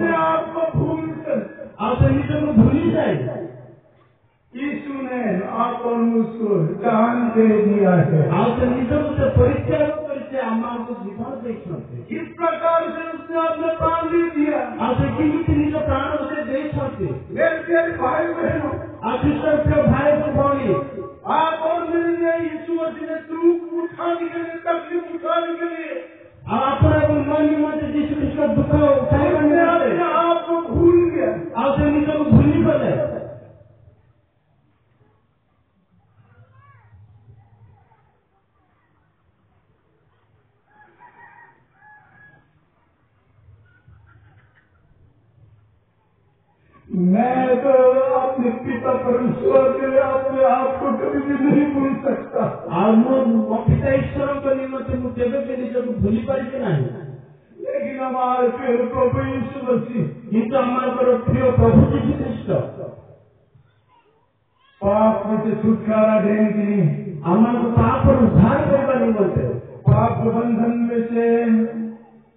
अपने आप को भूल कर आप निज को भूली जाए। यीशु ने आप और मुझको जान दे दिया है। आप निज से परित्याग करके आमको जीवन देखते। इस प्रकार से उसने अपने प्राण दे दिया। आप किमिति निज प्राण से देखते। मेरे भाई बहनों, आप ईश्वर भाई को बोली आप और मेरे लिए यीशु मसीह ने दुख उठाने के लिए, तकलीफ उठाने के लिए अपना मन मत यीशु कृष्ण का दुख उठाने आपको भूल गया। आप निज को भूली गए। मैं तो अपने पिता परमेश्वर के लिए अपने आप को कभी भी नहीं भूल सकता। पिता ईश्वर को निमित्त मुझे निज को भूली पारि नहीं। लेकिन हमारे प्रिय प्रभु यीशु मसीह, किंतु हमारे प्रिय प्रभु यीशु कृष्ण पाप में से छुटकारा देने के लिए, हमारे पाप और उद्धार करने निमित्त, पाप बंधन में से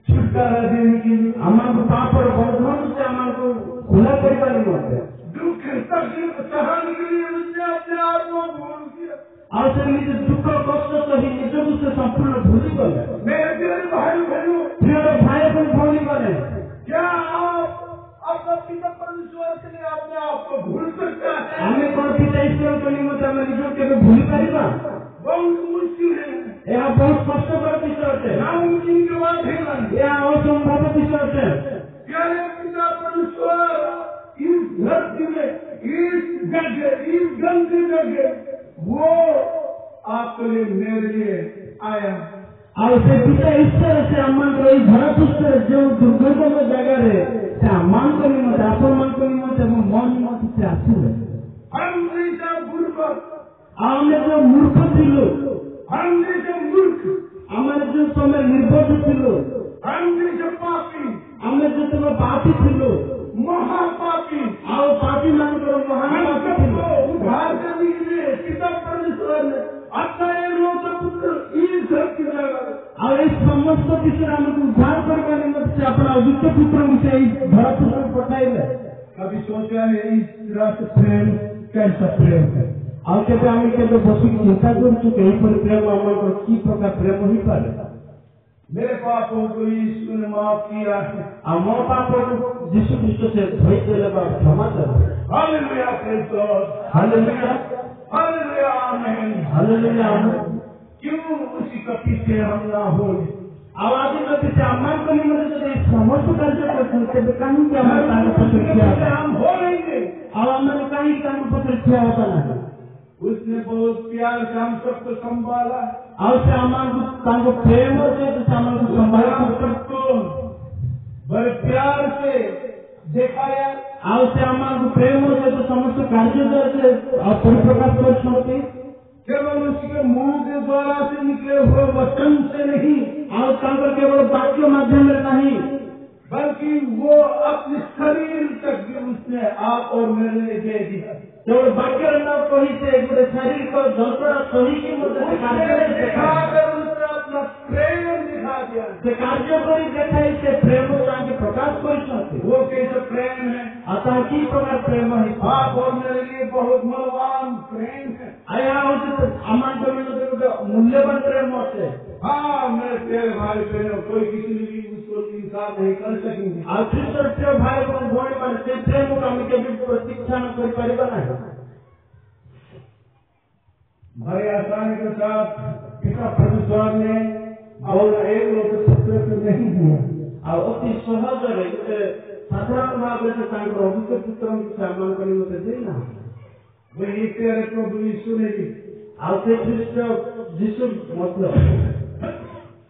छुटकारा देने के लिए, हमारे पाप और बंधन से हमारे खुला करने निमित्त, दुख तकलीफ सहने के लिए उसने अपने आप को भूल दिया। और निज दुख कष्ट सही निज से संपूर्ण भूली गए। मेरे प्रिय भाई बहनों, प्रिय भाई को भूली गए। क्या आप अपना पिता परमेश्वर के लिए अपने आप को भूल सकता है? हमें कौन पिता ईश्वर को निमित्त हमें निज के भूली पारिबा? बहुत मुश्किल है। यह बहुत कष्टकर विषय है। नामुमकिन की बात है। यह असंभव विषय है। प्यारे पिता परमेश्वर इस धरती में, इस जगह, इस गंदी जगह वो आपके लिए, मेरे लिए आया। और से पिता ईश्वर से अम्मान को धरा जो दुर्गम जगह से अम्मान को निमित्त, अपमान को निमित्त, मन निमित्त से आसू हम जैसा मूर्ख, आमे जो मूर्ख थिलो, हम जैसे मूर्ख, हमारे जो समय निर्बोध थिलो, हम जैसे पापी, हमें जो समय पापी थिलो, महापापी, और पापी मान करो महान पापी थिलो, उद्धार करने के लिए पिता परमेश्वर ने अपना एक पुत्र इस धरती में लगा। और इस समस्त विषय हमको उद्धार करने निमित्त से अपना अद्वितीय पुत्र मुझे धरती पर पठाइले। कभी सोचा है इस तरह से प्रेम कैसा प्रेम है? और केबे हम केबे बसी चिंता करूँ कि पर प्रेम हमारे की प्रकार प्रेम ही पारे। मेरे पापों को यीशु ने माफ किया है। मोर पापों को यीशु कृष्ण से धोई देले बा क्षमा कर। Hallelujah, praise God, hallelujah, hallelujah, आमीन, हालेलुया, आमीन। क्यों उसी का पीछे हम ना हो? आवाज में पीछे अम्मान को निमित्त से समस्त कार्य करते थे, कहीं क्या हमारे काम पत्र किया हम हो रहेंगे। और हमने कहीं काम पत्र किया होता नहीं। उसने बहुत प्यार से हम सबको संभाला। और से हमारे प्रेम से सामान को संभाला, सबको बड़े प्यार से दिखाया। और से हमारे प्रेम से तो समस्त कार्य से परिप्रकाश कर सकते, केवल उसके मुंह के द्वारा से निकले हुए वचन से नहीं, और केवल वाक्य माध्यम में नहीं, बल्कि वो अपने शरीर तक भी उसने आप और मेरे लिए दे दिया। केवल वाक्य न कही से पूरे शरीर को जलता सही की मदद से कार्य दिखाकर उसने अपना प्रेम दिखा दिया। कार्य करी देखाई से प्रेम के प्रकाश कर सकते। वो कैसे प्रेम है? अतः की प्रकार प्रेम है? आप और मेरे लिए बहुत मूल्यवान प्रेम है। आया अमान को मूल्यवान प्रेम होते। हाँ मेरे प्यारे भाई बहनों, कोई किसी भी उसको इंसाफ नहीं कर सकेंगे। और प्रिय भाई बहन भोड़ी मान से प्रेम को हम कभी प्रतीक्षा न कर पाएगा नहीं। बड़े आसानी के साथ पिता परमेश्वर ने और एक लोग पुत्र से नहीं दिया। और अति सहज है साधारण भाव से अभिषेक पुत्र की सामान करने में देना वो ये तेरे प्रभु यीशु ने भी आपसे जिसु मतलब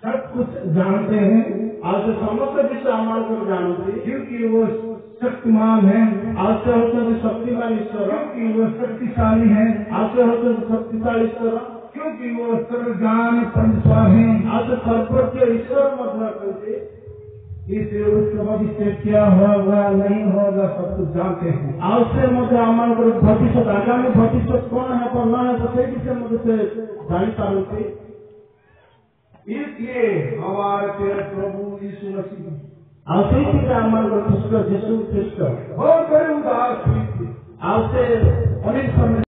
सब कुछ जानते हैं। आज समस्त विषय हमारे को जानते, क्योंकि वो शक्तिमान है। आज से होते शक्तिमान ईश्वर, क्योंकि वो शक्तिशाली है। आज से होते शक्तिशाली ईश्वर, क्योंकि वो सर्वज्ञान परमेश्वर है। आज सर्वज्ञ ईश्वर मतलब करते, इसलिए उसका भविष्य क्या होगा नहीं होगा सब कुछ जानते हैं। आज से मतलब हमारे भविष्य आगामी भविष्य कौन है पर न है तो सही से मतलब से जान पाते। इसलिए हमारे प्यारे प्रभु यीशु मसीह ଆଉ ସେଇଥିପାଇଁ ଆମମାନଙ୍କର ଖ୍ରୀଷ୍ଟ ଯୀଶୁ ଖ୍ରୀଷ୍ଟ बहुत बड़े उदास हुई थी। ଆଉ ସେ ଅନେକ ସମୟ